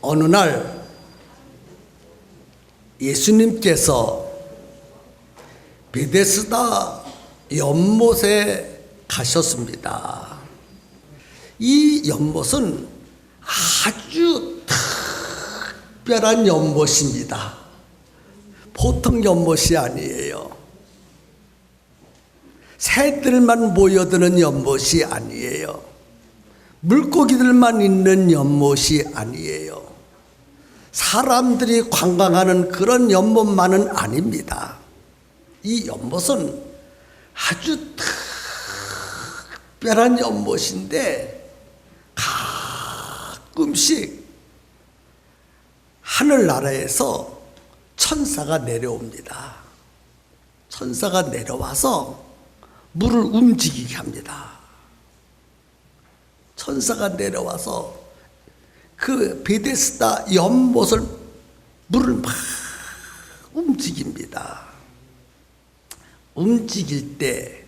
어느 날 예수님께서 베데스다 연못에 가셨습니다. 이 연못은 아주 특별한 연못입니다. 보통 연못이 아니에요. 새들만 모여드는 연못이 아니에요. 물고기들만 있는 연못이 아니에요. 사람들이 관광하는 그런 연못만은 아닙니다. 이 연못은 아주 특별한 연못인데 가끔씩 하늘나라에서 천사가 내려옵니다. 천사가 내려와서 물을 움직이게 합니다. 천사가 내려와서 그 베데스다 연못을 물을 막 움직입니다. 움직일 때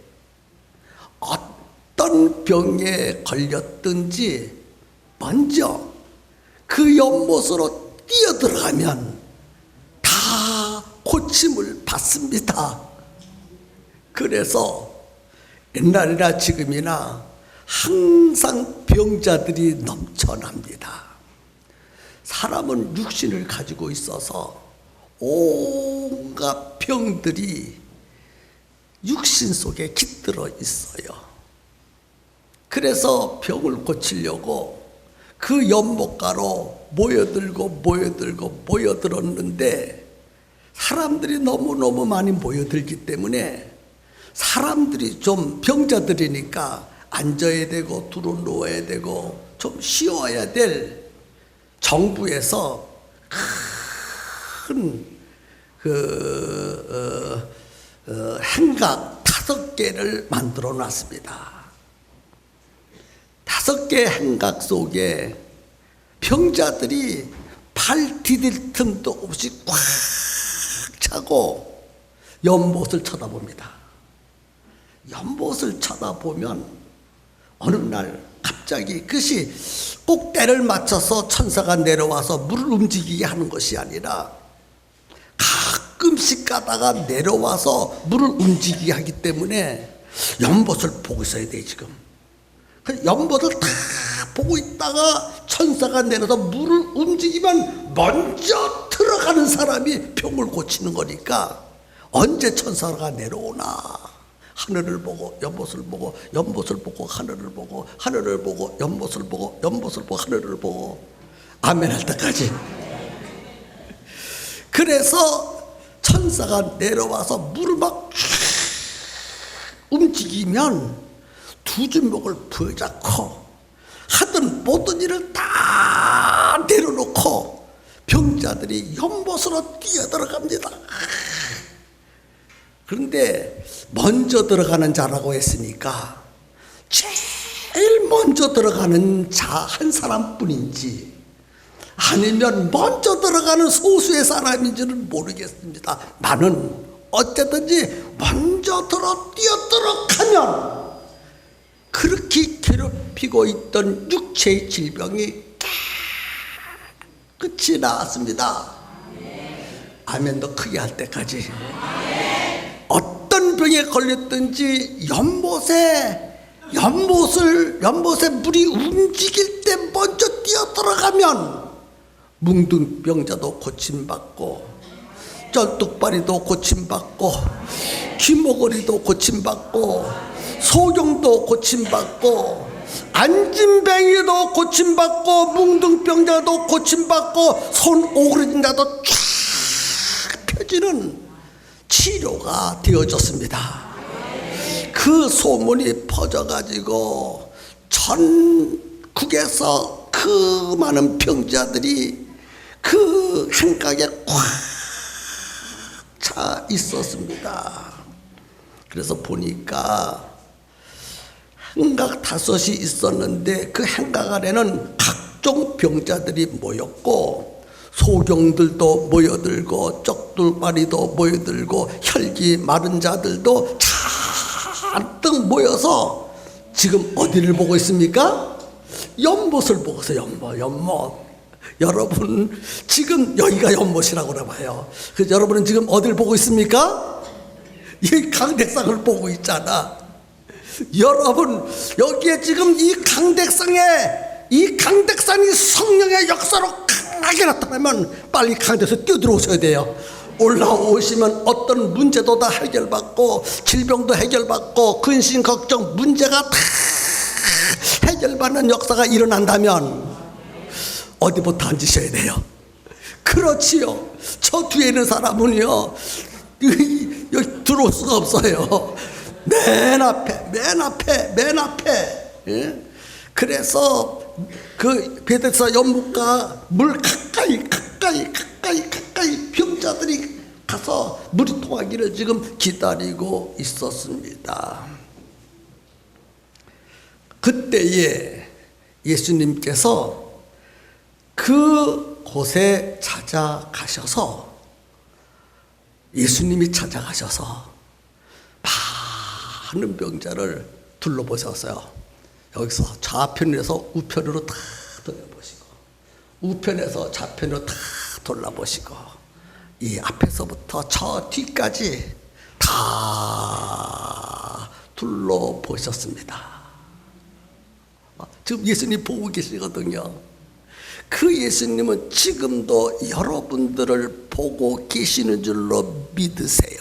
어떤 병에 걸렸든지 먼저 그 연못으로 뛰어들어가면 다 고침을 받습니다. 그래서 옛날이나 지금이나 항상 병자들이 넘쳐납니다. 사람은 육신을 가지고 있어서 온갖 병들이 육신 속에 깃들어 있어요. 그래서 병을 고치려고 그 연못가로 모여들었는데 사람들이 너무너무 많이 모여들기 때문에 사람들이 좀 병자들이니까 앉아야 되고 두루 누워야 되고 좀 쉬어야 될 정부에서 큰 행각 5개를 만들어 놨습니다. 5개 행각 속에 병자들이 발 디딜 틈도 없이 꽉 차고 연못을 쳐다봅니다. 연못을 쳐다보면 어느 날 갑자기 그것이 꼭 때를 맞춰서 천사가 내려와서 물을 움직이게 하는 것이 아니라 가끔씩 가다가 내려와서 물을 움직이게 하기 때문에 연못을 보고 있어야 돼. 지금 연못을 다 보고 있다가 천사가 내려서 물을 움직이면 먼저 들어가는 사람이 병을 고치는 거니까 언제 천사가 내려오나 하늘을 보고 연못을 보고 연못을 보고 하늘을 보고 하늘을 보고 연못을 보고 연못을 보고 하늘을 보고 아멘 할 때까지. 그래서 천사가 내려와서 물을 막 움직이면 두 주먹을 부여잡고 하던 모든 일을 다 내려놓고 병자들이 연못으로 뛰어들어갑니다. 그런데 먼저 들어가는 자라고 했으니까 제일 먼저 들어가는 자 한 사람뿐인지 아니면 먼저 들어가는 소수의 사람인지는 모르겠습니다. 나는 어쨌든지 먼저 뛰어들어가면 그렇게 괴롭히고 있던 육체의 질병이 끝이 나왔습니다. 아멘 더 크게 할 때까지. 어떤 병에 걸렸든지 연못에 물이 움직일 때 먼저 뛰어들어가면 뭉둥병자도 고침받고 쩔뚝발이도 고침받고 귀머거리도 고침받고 소경도 고침받고 안진뱅이도 고침받고 뭉둥병자도 고침받고 손 오그라진 자도 쫙 펴지는 치료가 되어졌습니다. 그 소문이 퍼져가지고 전국에서 그 많은 병자들이 그 행각에 꽉 차 있었습니다. 그래서 보니까 행각 5이 있었는데 그 행각 안에는 각종 병자들이 모였고 소경들도 모여들고 쩍돌바리도 모여들고 혈기 마른 자들도 잔뜩 모여서 지금 어디를 보고 있습니까? 연못을 보고 있어요. 연못. 여러분 지금 여기가 연못이라고 그래봐요. 그래서 여러분은 지금 어딜 보고 있습니까? 이 강대상을 보고 있잖아. 여러분 여기에 지금 이 강대상이 성령의 역사로 강하게 나타나면 빨리 강대에서 뛰어들어오셔야 돼요. 올라오시면 어떤 문제도 다 해결받고 질병도 해결받고 근심 걱정 문제가 다 해결받는 역사가 일어난다면 어디부터 앉으셔야 돼요? 그렇지요. 저 뒤에 있는 사람은요 여기 들어올 수가 없어요. 맨 앞에. 예? 그래서 그 베데스다 연못가 물 가까이 병자들이 가서 물이 통하기를 지금 기다리고 있었습니다. 그때에 예수님께서 그 곳에 예수님이 찾아가셔서 많은 병자를 둘러보셨어요. 여기서 좌편에서 우편으로 다 돌려보시고 우편에서 좌편으로 다 돌아보시고 이 앞에서부터 저 뒤까지 다 둘러보셨습니다. 지금 예수님 보고 계시거든요. 그 예수님은 지금도 여러분들을 보고 계시는 줄로 믿으세요.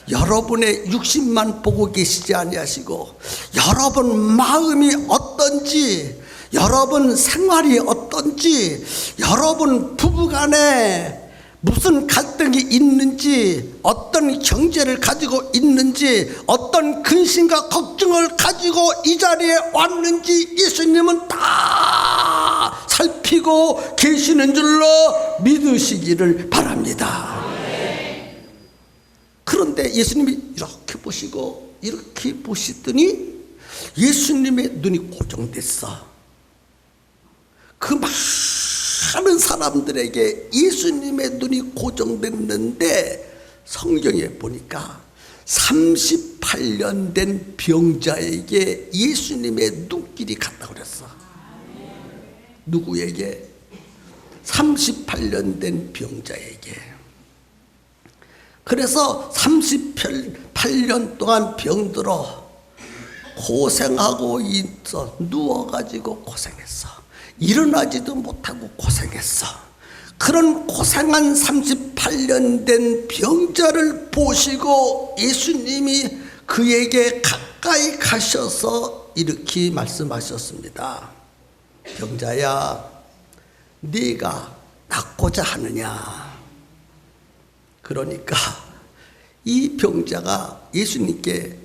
여러분의 육신만 보고 계시지 아니하시고 여러분 마음이 어떤지, 여러분 생활이 어떤지, 여러분 부부간에 무슨 갈등이 있는지, 어떤 경제를 가지고 있는지, 어떤 근심과 걱정을 가지고 이 자리에 왔는지 예수님은 다 살피고 계시는 줄로 믿으시기를 바랍니다. 그런데 예수님이 이렇게 보시고 이렇게 보시더니 예수님의 눈이 고정됐어. 그 많은 사람들에게 예수님의 눈이 고정됐는데 성경에 보니까 38년 된 병자에게 예수님의 눈길이 갔다고 그랬어. 누구에게? 38년 된 병자에게. 그래서 38년 동안 병들어 고생하고 있어. 누워가지고 고생했어. 일어나지도 못하고 고생했어. 그런 고생한 38년 된 병자를 보시고 예수님이 그에게 가까이 가셔서 이렇게 말씀하셨습니다. 병자야, 네가 낫고자 하느냐? 그러니까 이 병자가 예수님께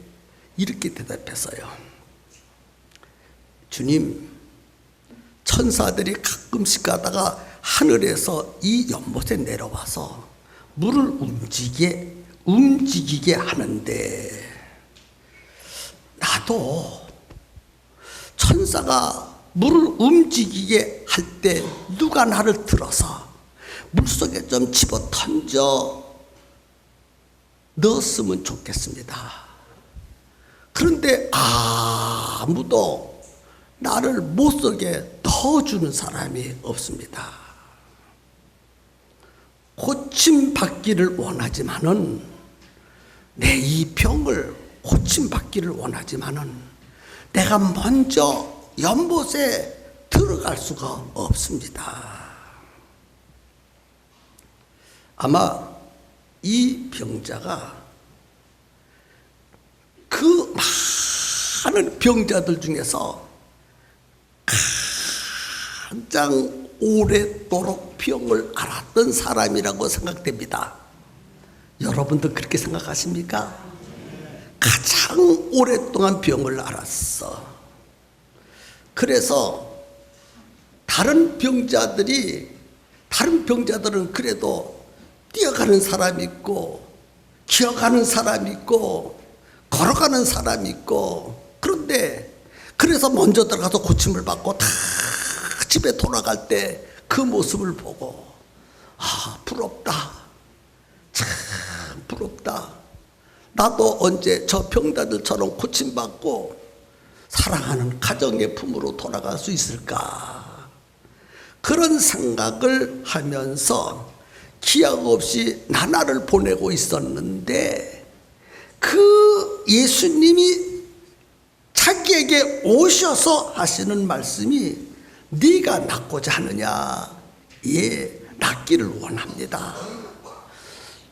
이렇게 대답했어요. 주님, 천사들이 가끔씩 가다가 하늘에서 이 연못에 내려와서 물을 움직이게 하는데 나도 천사가 물을 움직이게 할 때 누가 나를 들어서 물속에 좀 집어 던져 넣었으면 좋겠습니다. 그런데 아무도 나를 못속에 넣어주는 사람이 없습니다. 고침받기를 원하지만은, 내 이 병을 고침받기를 원하지만은 내가 먼저 연못에 들어갈 수가 없습니다. 아마 이 병자가 그 많은 병자들 중에서 가장 오랫도록 병을 앓았던 사람이라고 생각됩니다. 여러분도 그렇게 생각하십니까? 가장 오랫동안 병을 앓았어. 그래서 다른 병자들은 그래도 뛰어가는 사람이 있고, 기어가는 사람이 있고, 걸어가는 사람이 있고, 그런데 그래서 먼저 들어가서 고침을 받고 다 집에 돌아갈 때 그 모습을 보고 부럽다, 참 부럽다. 나도 언제 저 병자들처럼 고침받고 사랑하는 가정의 품으로 돌아갈 수 있을까? 그런 생각을 하면서 기약 없이 나날을 보내고 있었는데, 그 예수님이 자기에게 오셔서 하시는 말씀이 네가 낫고자 하느냐? 예, 낫기를 원합니다.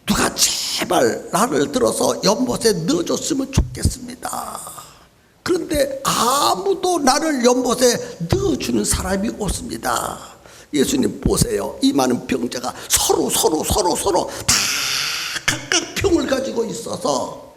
누가 제발 나를 들어서 연못에 넣어줬으면 좋겠습니다. 그런데 아무도 나를 연못에 넣어주는 사람이 없습니다. 예수님 보세요. 이 많은 병자가 서로 다 각각 병을 가지고 있어서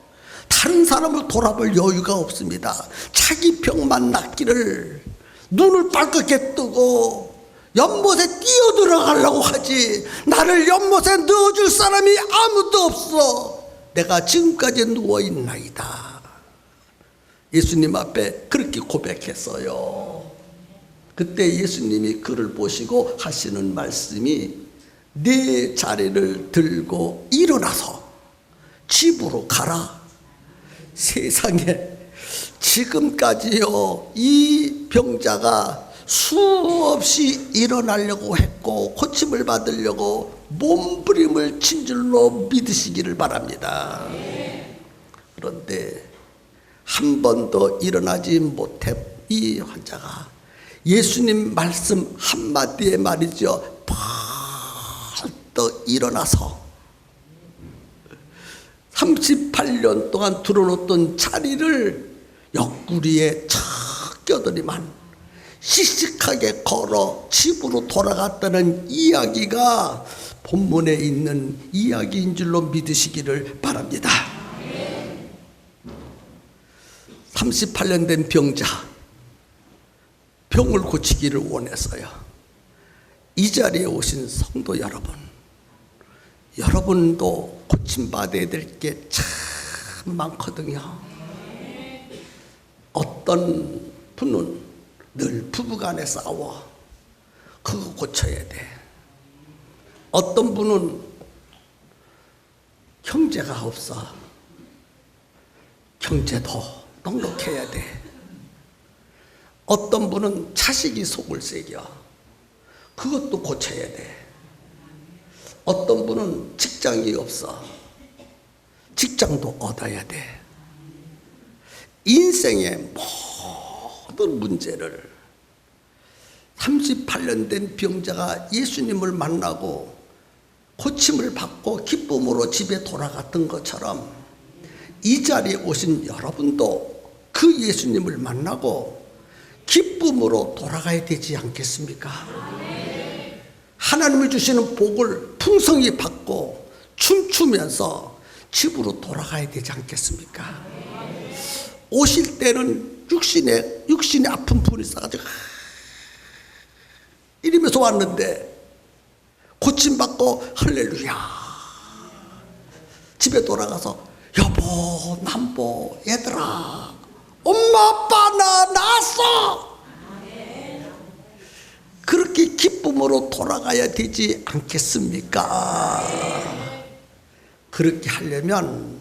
다른 사람을 돌아볼 여유가 없습니다. 자기 병만 낫기를 눈을 빨갛게 뜨고 연못에 뛰어들어가려고 하지, 나를 연못에 넣어줄 사람이 아무도 없어. 내가 지금까지 누워있나이다. 예수님 앞에 그렇게 고백했어요. 그때 예수님이 그를 보시고 하시는 말씀이 네 자리를 들고 일어나서 집으로 가라. 세상에 지금까지요, 이 병자가 수없이 일어나려고 했고 고침을 받으려고 몸부림을 친 줄로 믿으시기를 바랍니다. 그런데 한 번도 일어나지 못해 이 환자가 예수님 말씀 한마디에 말이죠, 벌떡 일어나서 38년 동안 들어놓던 자리를 옆구리에 척 껴들이만 씩씩하게 걸어 집으로 돌아갔다는 이야기가 본문에 있는 이야기인 줄로 믿으시기를 바랍니다. 38년 된 병자, 병을 고치기를 원했어요. 이 자리에 오신 성도 여러분, 여러분도 고침받아야 될 게 참 많거든요. 어떤 분은 늘 부부간에 싸워. 그거 고쳐야 돼. 어떤 분은 형제가 없어. 형제도 넉넉해야 돼. 어떤 분은 자식이 속을 새겨. 그것도 고쳐야 돼. 어떤 분은 직장이 없어. 직장도 얻어야 돼. 인생의 모든 문제를 38년 된 병자가 예수님을 만나고 고침을 받고 기쁨으로 집에 돌아갔던 것처럼 이 자리에 오신 여러분도 그 예수님을 만나고 기쁨으로 돌아가야 되지 않겠습니까? 하나님이 주시는 복을 풍성히 받고 춤추면서 집으로 돌아가야 되지 않겠습니까? 오실 때는 육신에 아픈 분이 있어가지고 이러면서 왔는데 고침받고 할렐루야. 집에 돌아가서 여보, 남보, 얘들아, 엄마, 아빠 나 나았어. 그렇게 기쁨으로 돌아가야 되지 않겠습니까? 그렇게 하려면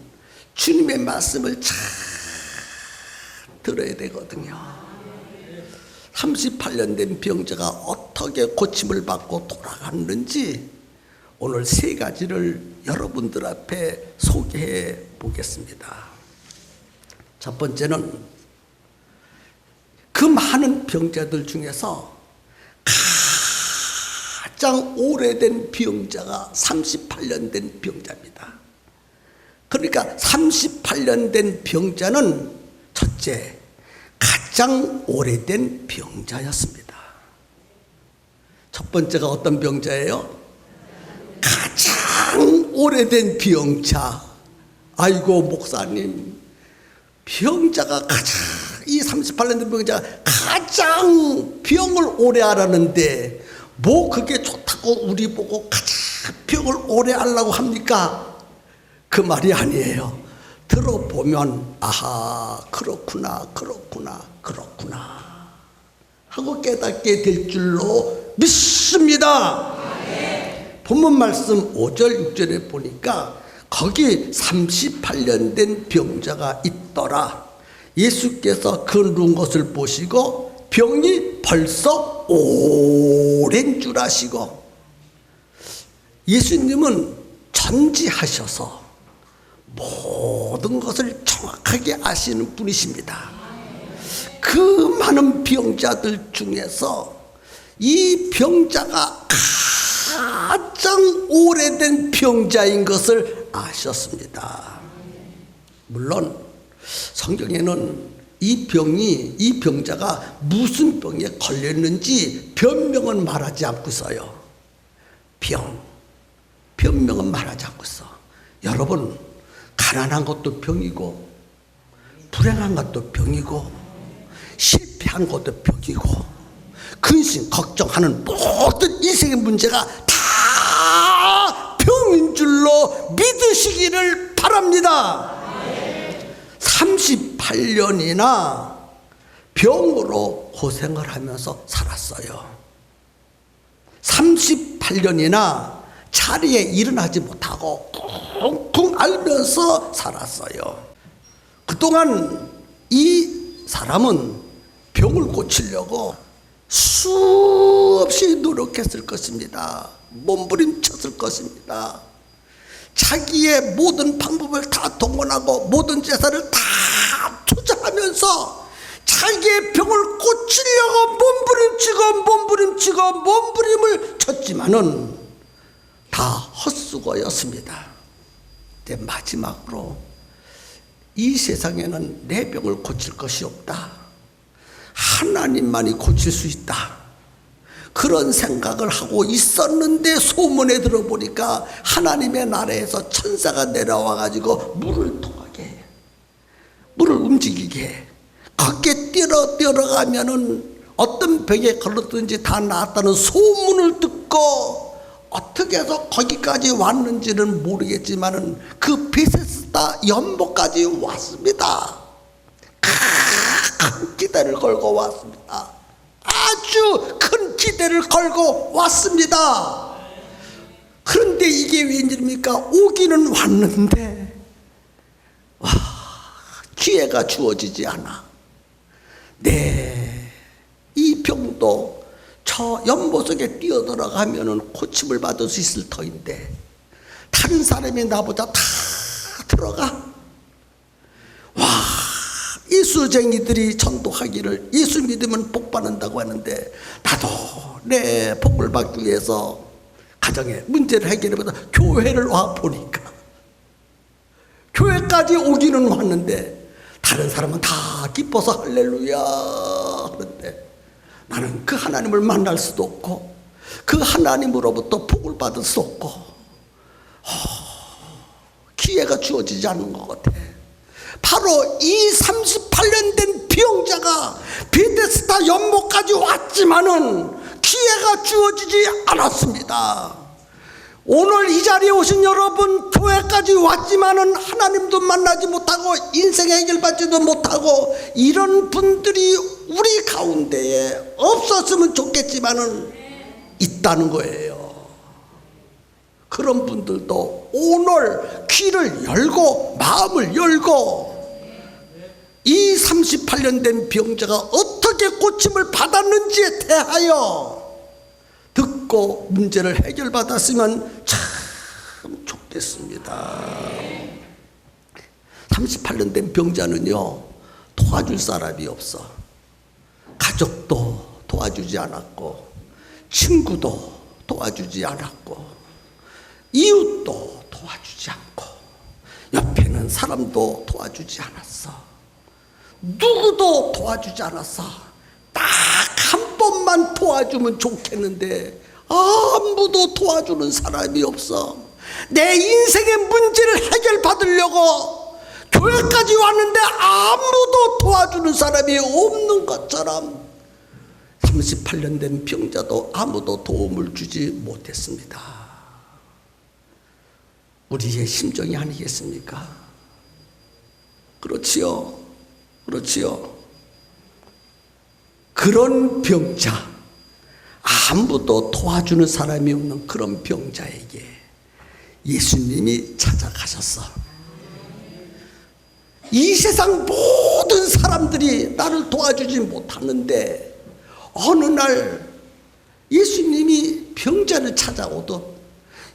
주님의 말씀을 잘 들어야 되거든요. 38년 된 병자가 어떻게 고침을 받고 돌아갔는지 오늘 세 가지를 여러분들 앞에 소개해 보겠습니다. 첫 번째는 그 많은 병자들 중에서 가장 오래된 병자가 38년 된 병자입니다. 그러니까 38년 된 병자는 첫째, 가장 오래된 병자였습니다. 첫 번째가 어떤 병자예요? 가장 오래된 병자. 아이고 목사님, 병자가 이 38년 된 병자가 가장 병을 오래 하라는데 뭐 그게 좋다고 우리 보고 가장 병을 오래 하려고 합니까? 그 말이 아니에요. 들어보면 아하, 그렇구나 하고 깨닫게 될 줄로 믿습니다. 본문 말씀 5절 6절에 보니까 거기 38년 된 병자가 있더라. 예수께서 그 누운 것을 보시고 병이 벌써 오래 오래된 줄 아시고, 예수님은 전지하셔서 모든 것을 정확하게 아시는 분이십니다. 그 많은 병자들 중에서 이 병자가 가장 오래된 병자인 것을 아셨습니다. 물론 성경에는 이 병자가 무슨 병에 걸렸는지 변명은 말하지 않고 있어요. 변명은 말하지 않고 있어. 여러분, 가난한 것도 병이고, 불행한 것도 병이고, 실패한 것도 병이고, 근심, 걱정하는 모든 인생의 문제가 다 병인 줄로 믿으시기를 바랍니다. 38년이나 병으로 고생을 하면서 살았어요. 38년이나 자리에 일어나지 못하고 쿵쿵 앓면서 살았어요. 그동안 이 사람은 병을 고치려고 수없이 노력했을 것입니다. 몸부림쳤을 것입니다. 자기의 모든 방법을 다 동원하고 모든 재산을 다 투자하면서 자기의 병을 고치려고 몸부림을 쳤지만은 다 헛수고였습니다. 근데 마지막으로 이 세상에는 내 병을 고칠 것이 없다, 하나님만이 고칠 수 있다, 그런 생각을 하고 있었는데 소문에 들어보니까 하나님의 나라에서 천사가 내려와 가지고 물을 통하게, 물을 움직이게, 거기에 뛰어가면은 어떤 병에 걸렸든지 다 나았다는 소문을 듣고 어떻게 해서 거기까지 왔는지는 모르겠지만은 그 베세스다 연못까지 왔습니다. 큰 기대를 걸고 왔습니다. 아주 큰 기대를 걸고 왔습니다. 그런데 이게 웬일입니까? 오기는 왔는데 기회가 주어지지 않아. 이 병도 저 연못 속에 뛰어들어가면은 고침을 받을 수 있을 터인데 다른 사람이 나보다 다 들어가. 예수쟁이들이 전도하기를 예수 믿으면 복 받는다고 하는데, 나도 내 복을 받기 위해서 가정의 문제를 해결해보다 교회를 와 보니까 교회까지 오기는 왔는데 다른 사람은 다 기뻐서 할렐루야 하는데 나는 그 하나님을 만날 수도 없고 그 하나님으로부터 복을 받을 수 없고 기회가 주어지지 않는 것 같아. 바로 이 38년 된 병자가 베데스다 연못까지 왔지만은 기회가 주어지지 않았습니다. 오늘 이 자리에 오신 여러분, 교회까지 왔지만은 하나님도 만나지 못하고 인생 해결받지도 못하고 이런 분들이 우리 가운데에 없었으면 좋겠지만은 있다는 거예요. 그런 분들도 오늘 귀를 열고 마음을 열고 이 38년 된 병자가 어떻게 고침을 받았는지에 대하여 듣고 문제를 해결받았으면 참 좋겠습니다. 38년 된 병자는요, 도와줄 사람이 없어. 가족도 도와주지 않았고 친구도 도와주지 않았고 이웃도 도와주지 않고 옆에는 사람도 도와주지 않았어. 누구도 도와주지 않았어. 딱 한 번만 도와주면 좋겠는데 아무도 도와주는 사람이 없어. 내 인생의 문제를 해결받으려고 교회까지 왔는데 아무도 도와주는 사람이 없는 것처럼 38년 된 병자도 아무도 도움을 주지 못했습니다. 우리의 심정이 아니겠습니까? 그렇지요. 그런 병자, 아무도 도와주는 사람이 없는 그런 병자에게 예수님이 찾아가셨어. 이 세상 모든 사람들이 나를 도와주지 못하는데 어느 날 예수님이 병자를 찾아오듯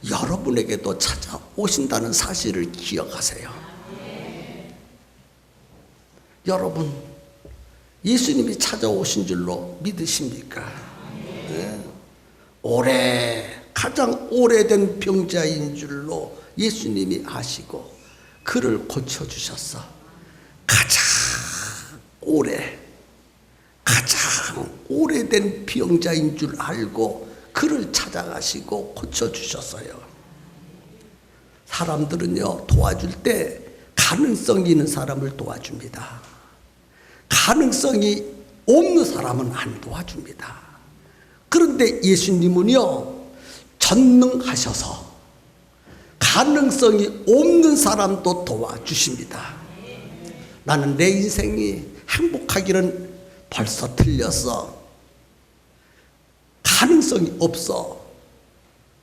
여러분에게도 찾아오신다는 사실을 기억하세요. 여러분, 예수님이 찾아오신 줄로 믿으십니까? 네. 가장 오래된 병자인 줄로 예수님이 아시고 그를 고쳐주셨어. 가장 오래된 병자인 줄 알고 그를 찾아가시고 고쳐주셨어요. 사람들은요, 도와줄 때 가능성이 있는 사람을 도와줍니다. 가능성이 없는 사람은 안 도와줍니다. 그런데 예수님은요, 전능하셔서 가능성이 없는 사람도 도와주십니다. 나는 내 인생이 행복하기는 벌써 틀렸어. 가능성이 없어.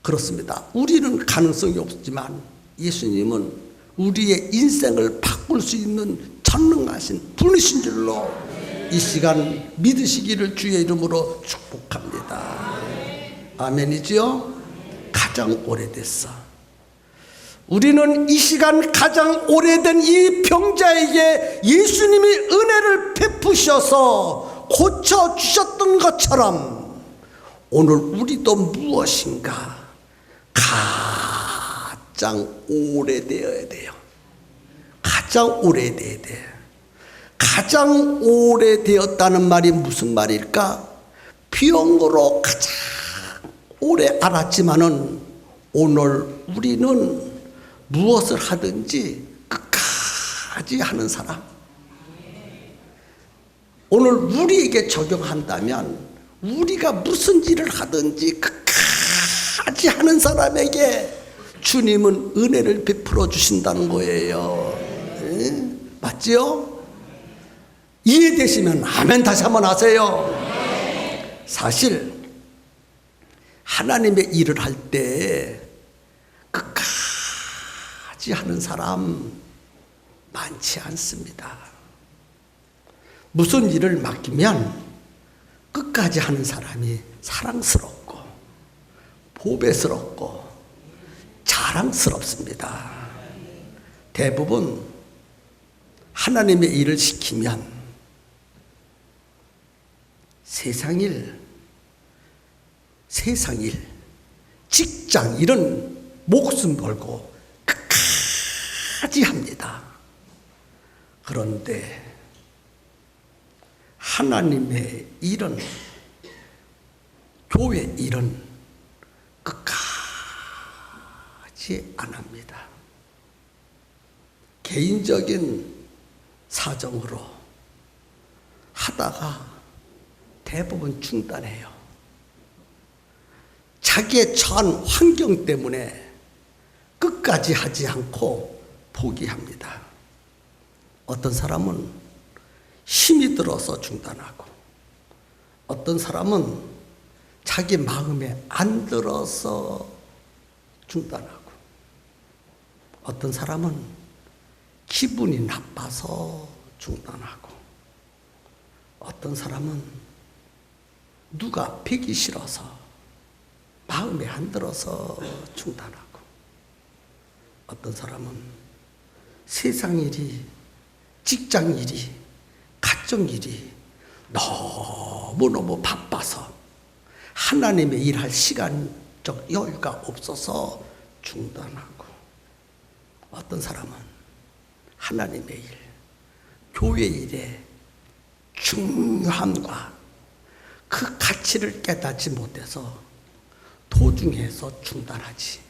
그렇습니다. 우리는 가능성이 없지만 예수님은 우리의 인생을 바꿀 수 있는 전능하신 분이신 줄로 이 시간 믿으시기를 주의 이름으로 축복합니다. 아멘이지요? 가장 오래됐어. 우리는 이 시간 가장 오래된 이 병자에게 예수님이 은혜를 베푸셔서 고쳐주셨던 것처럼 오늘 우리도 무엇인가 가장 오래되어야 돼요. 가장 오래되어야 돼. 가장 오래되었다는 말이 무슨 말일까? 병으로 가장 오래 알았지만은 오늘 우리는 무엇을 하든지 끝까지 하는 사람. 오늘 우리에게 적용한다면 우리가 무슨 일을 하든지 끝까지 하는 사람에게 주님은 은혜를 베풀어 주신다는 거예요. 네? 맞지요? 이해되시면 아멘 다시 한번 하세요. 사실 하나님의 일을 할 때 끝까지 하는 사람 많지 않습니다. 무슨 일을 맡기면 끝까지 하는 사람이 사랑스럽고 보배스럽고 자랑스럽습니다. 대부분 하나님의 일을 시키면 세상일, 직장 이런 목숨 걸고 끝까지 합니다. 그런데 하나님의 일은, 교회 일은 끝까지 안 합니다. 개인적인 사정으로 하다가 대부분 중단해요. 자기의 처한 환경 때문에 끝까지 하지 않고 포기합니다. 어떤 사람은 힘이 들어서 중단하고, 어떤 사람은 자기 마음에 안 들어서 중단하고, 어떤 사람은 기분이 나빠서 중단하고, 어떤 사람은 누가 뵈기 싫어서 마음에 안 들어서 중단하고, 어떤 사람은 세상 일이, 직장 일이, 가정 일이 너무너무 바빠서 하나님의 일할 시간적 여유가 없어서 중단하고, 어떤 사람은 하나님의 일, 교회 일의 중요함과 그 가치를 깨닫지 못해서 도중에서 중단하지.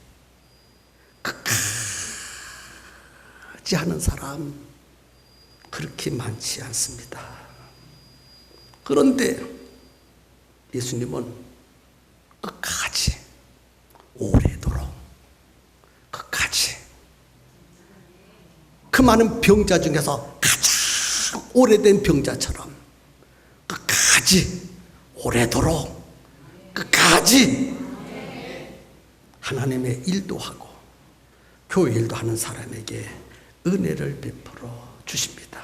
끝까지 하는 사람 그렇게 많지 않습니다. 그런데 예수님은 끝까지, 오래도록 끝까지, 그 많은 병자 중에서 가장 오래된 병자처럼 끝까지, 오래도록 끝까지 하나님의 일도 하고 교회 일도 하는 사람에게 은혜를 베풀어 주십니다.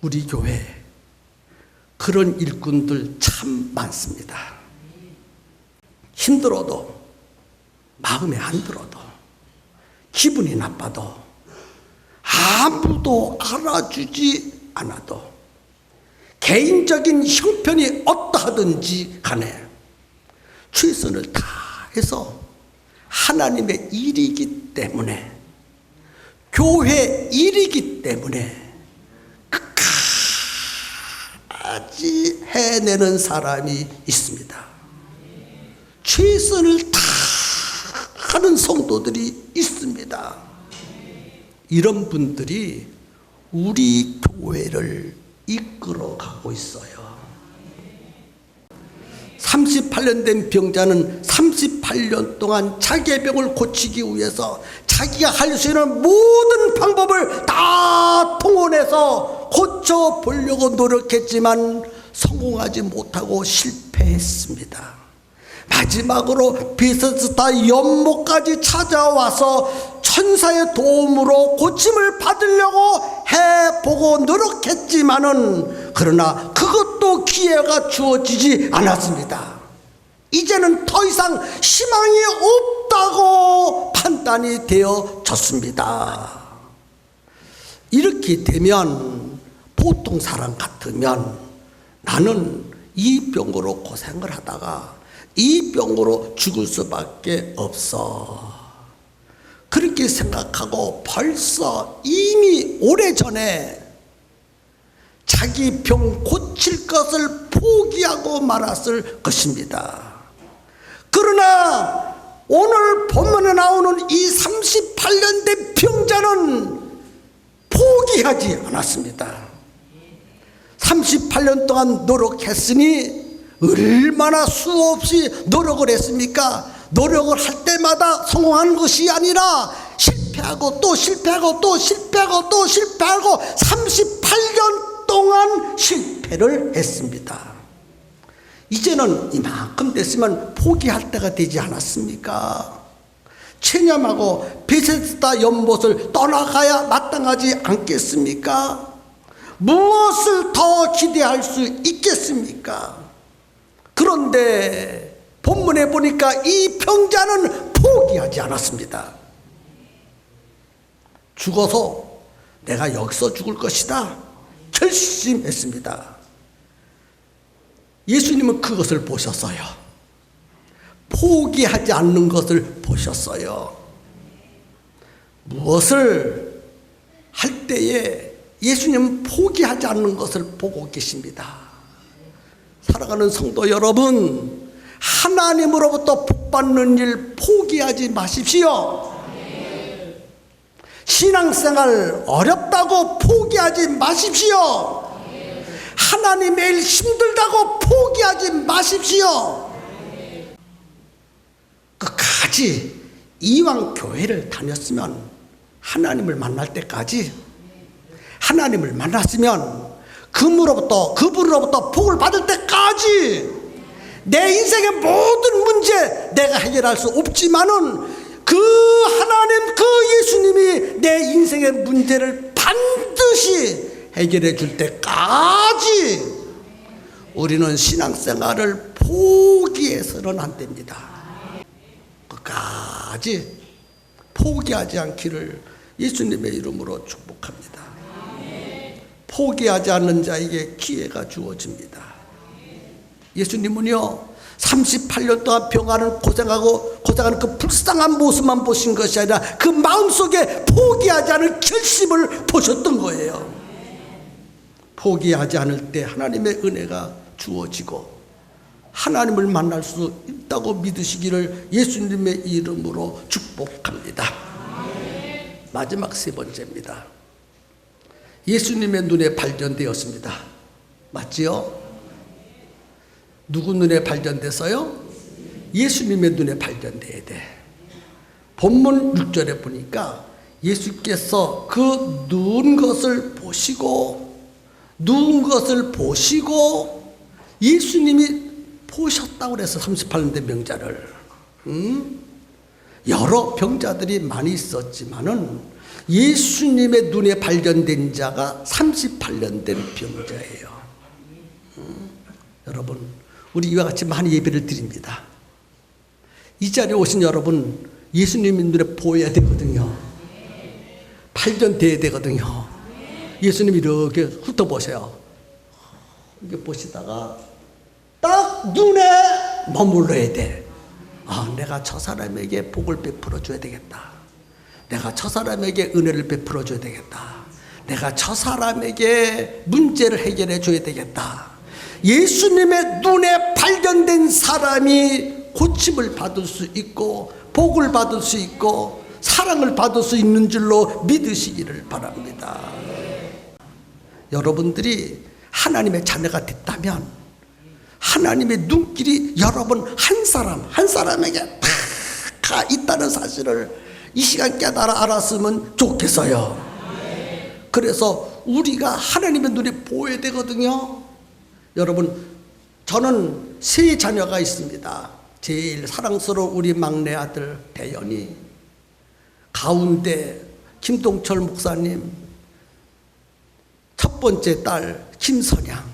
우리 교회 그런 일꾼들 참 많습니다. 힘들어도, 마음에 안 들어도, 기분이 나빠도, 아무도 알아주지 않아도, 개인적인 형편이 어떠하든지 간에 최선을 다해서 하나님의 일이기 때문에, 교회 일이기 때문에 끝까지 해내는 사람이 있습니다. 최선을 다하는 성도들이 있습니다. 이런 분들이 우리 교회를 이끌어가고 있어요. 38년 된 병자는 38년 동안 자기의 병을 고치기 위해서 자기가 할 수 있는 모든 방법을 다 통원해서 고쳐보려고 노력했지만 성공하지 못하고 실패했습니다. 마지막으로 베데스다 연못까지 찾아와서 천사의 도움으로 고침을 받으려고 해보고 노력했지만은, 그러나 그것도 기회가 주어지지 않았습니다. 이제는 더 이상 희망이 없다고 판단이 되어졌습니다. 이렇게 되면 보통 사람 같으면 나는 이 병으로 고생을 하다가 이 병으로 죽을 수밖에 없어, 그렇게 생각하고 벌써 이미 오래전에 자기 병 고칠 것을 포기하고 말았을 것입니다. 그러나 오늘 본문에 나오는 이 38년 된 병자는 포기하지 않았습니다. 38년 동안 노력했으니 얼마나 수없이 노력을 했습니까? 노력을 할 때마다 성공하는 것이 아니라 실패하고 또 실패하고 또 실패하고 또 실패하고 38년 동안 실패를 했습니다. 이제는 이만큼 됐으면 포기할 때가 되지 않았습니까? 체념하고 베데스다 연못을 떠나가야 마땅하지 않겠습니까? 무엇을 더 기대할 수 있겠습니까? 그런데 본문에 보니까 이 병자는 포기하지 않았습니다. 죽어서 내가 여기서 죽을 것이다 결심했습니다. 예수님은 그것을 보셨어요. 포기하지 않는 것을 보셨어요. 무엇을 할 때에 예수님은 포기하지 않는 것을 보고 계십니다. 사랑하는 성도 여러분, 하나님으로부터 복받는 일 포기하지 마십시오. 신앙생활 어렵다고 포기하지 마십시오. 하나님의 일 힘들다고 포기하지 마십시오. 끝까지 이왕 교회를 다녔으면 하나님을 만날 때까지, 하나님을 만났으면 그분으로부터 복을 받을 때까지 내 인생의 모든 문제 내가 해결할 수 없지만은 그 하나님, 그 예수님이 내 인생의 문제를 반드시 해결해 줄 때까지 우리는 신앙생활을 포기해서는 안 됩니다. 끝까지 포기하지 않기를 예수님의 이름으로 축복합니다. 포기하지 않는 자에게 기회가 주어집니다. 예수님은요 38년 동안 병하는 고생하는 그 불쌍한 모습만 보신 것이 아니라 그 마음속에 포기하지 않을 결심을 보셨던 거예요. 포기하지 않을 때 하나님의 은혜가 주어지고 하나님을 만날 수 있다고 믿으시기를 예수님의 이름으로 축복합니다. 마지막 세 번째입니다. 예수님의 눈에 발견되었습니다. 맞지요? 누구 눈에 발견돼서요? 예수님의 눈에 발견돼야 돼. 본문 6절에 보니까 예수께서 그 누운 것을 보시고 예수님이 보셨다고 그래서 38년 된 병자를, 여러 병자들이 많이 있었지만은 예수님의 눈에 발견된 자가 38년 된 병자예요. 여러분, 우리 이와 같이 많이 예배를 드립니다. 이 자리에 오신 여러분, 예수님의 눈에 보여야 되거든요. 발견돼야 되거든요. 예수님이 이렇게 훑어보세요. 이렇게 보시다가 딱 눈에 머물러야 돼. 아, 내가 저 사람에게 복을 베풀어 줘야 되겠다. 내가 저 사람에게 은혜를 베풀어 줘야 되겠다. 내가 저 사람에게 문제를 해결해 줘야 되겠다. 예수님의 눈에 발견된 사람이 고침을 받을 수 있고 복을 받을 수 있고 사랑을 받을 수 있는 줄로 믿으시기를 바랍니다. 여러분들이 하나님의 자녀가 됐다면 하나님의 눈길이 여러분 한 사람 한 사람에게 다 있다는 사실을 이 시간 깨달아 알았으면 좋겠어요. 그래서 우리가 하나님의 눈에 보여야 되거든요. 여러분, 저는 세 자녀가 있습니다. 제일 사랑스러운 우리 막내 아들 대현이, 가운데 김동철 목사님, 첫 번째 딸 김선양.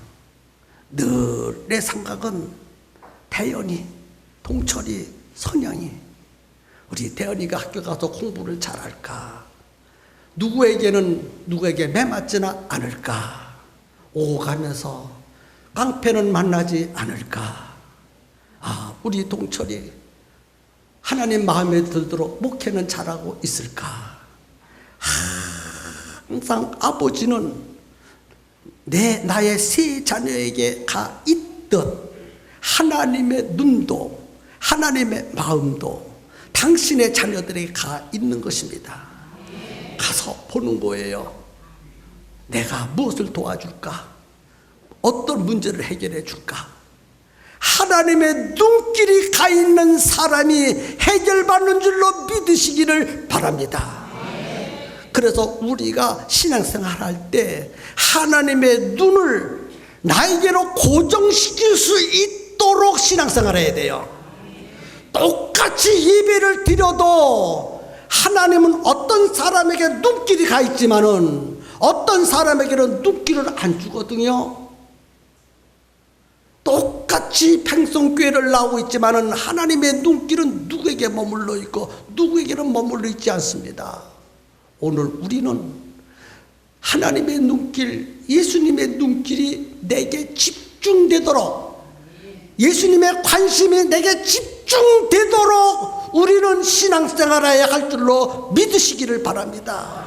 늘 내 생각은 대현이, 동철이, 선양이, 우리 대현이가 학교 가서 공부를 잘할까, 누구에게 매맞지는 않을까, 오가면서 깡패는 만나지 않을까, 아, 우리 동철이 하나님 마음에 들도록 목회는 잘하고 있을까. 항상 아버지는 나의 세 자녀에게 가 있듯 하나님의 눈도 하나님의 마음도 당신의 자녀들에게 가 있는 것입니다. 가서 보는 거예요. 내가 무엇을 도와줄까? 어떤 문제를 해결해 줄까? 하나님의 눈길이 가 있는 사람이 해결받는 줄로 믿으시기를 바랍니다. 그래서 우리가 신앙생활 할 때 하나님의 눈을 나에게로 고정시킬 수 있도록 신앙생활 해야 돼요. 똑같이 예배를 드려도 하나님은 어떤 사람에게 눈길이 가 있지만은 어떤 사람에게는 눈길을 안 주거든요. 똑같이 팽성교회를 나오고 있지만은 하나님의 눈길은 누구에게 머물러 있고 누구에게는 머물러 있지 않습니다. 오늘 우리는 하나님의 눈길, 예수님의 눈길이 내게 집중되도록, 예수님의 관심이 내게 집중되도록 우리는 신앙생활해야 할 줄로 믿으시기를 바랍니다.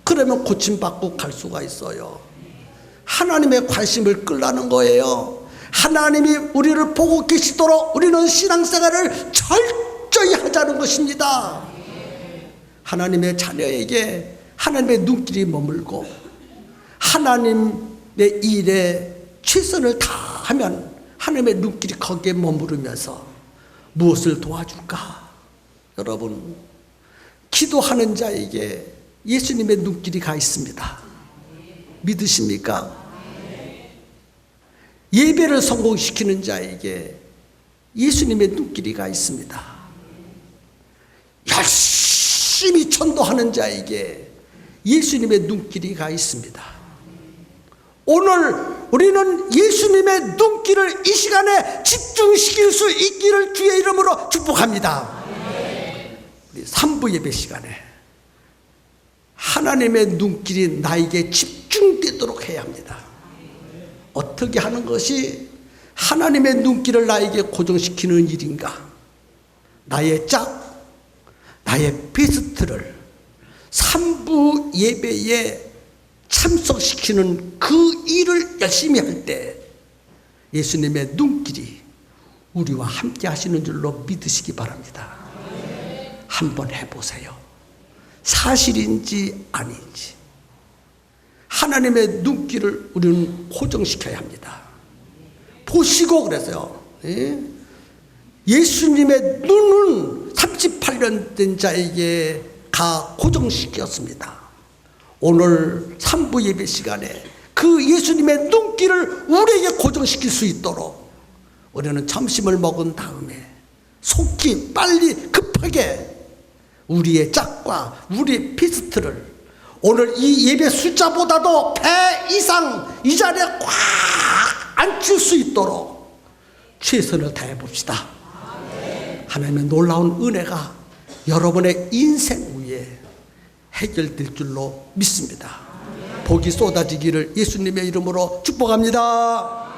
그러면 고침받고 갈 수가 있어요. 하나님의 관심을 끌라는 거예요. 하나님이 우리를 보고 계시도록 우리는 신앙생활을 철저히 하자는 것입니다. 하나님의 자녀에게 하나님의 눈길이 머물고 하나님의 일에 최선을 다하면 하나님의 눈길이 거기에 머무르면서 무엇을 도와줄까? 여러분, 기도하는 자에게 예수님의 눈길이 가 있습니다. 믿으십니까? 예배를 성공시키는 자에게 예수님의 눈길이 가 있습니다. 열심히 전도하는 자에게 예수님의 눈길이 가 있습니다. 오늘 우리는 예수님의 눈길을 이 시간에 집중시킬 수 있기를 주의 이름으로 축복합니다. 우리 3부 예배 시간에 하나님의 눈길이 나에게 집중되도록 해야 합니다. 어떻게 하는 것이 하나님의 눈길을 나에게 고정시키는 일인가? 나의 짝, 나의 베스트를 3부 예배에 참석시키는 그 일을 열심히 할 때 예수님의 눈길이 우리와 함께 하시는 줄로 믿으시기 바랍니다. 한번 해보세요. 사실인지 아닌지 하나님의 눈길을 우리는 고정시켜야 합니다. 보시고 그래서요. 예수님의 눈은 38년 된 자에게 가 고정시켰습니다. 오늘 3부 예배 시간에 그 예수님의 눈길을 우리에게 고정시킬 수 있도록 우리는 점심을 먹은 다음에 속히 빨리 급하게 우리의 짝과 우리의 피스트를 오늘 이 예배 숫자보다도 배 이상 이 자리에 꽉 앉힐 수 있도록 최선을 다해 봅시다. 하나님의 놀라운 은혜가 여러분의 인생 위에 해결될 줄로 믿습니다. 복이 쏟아지기를 예수님의 이름으로 축복합니다.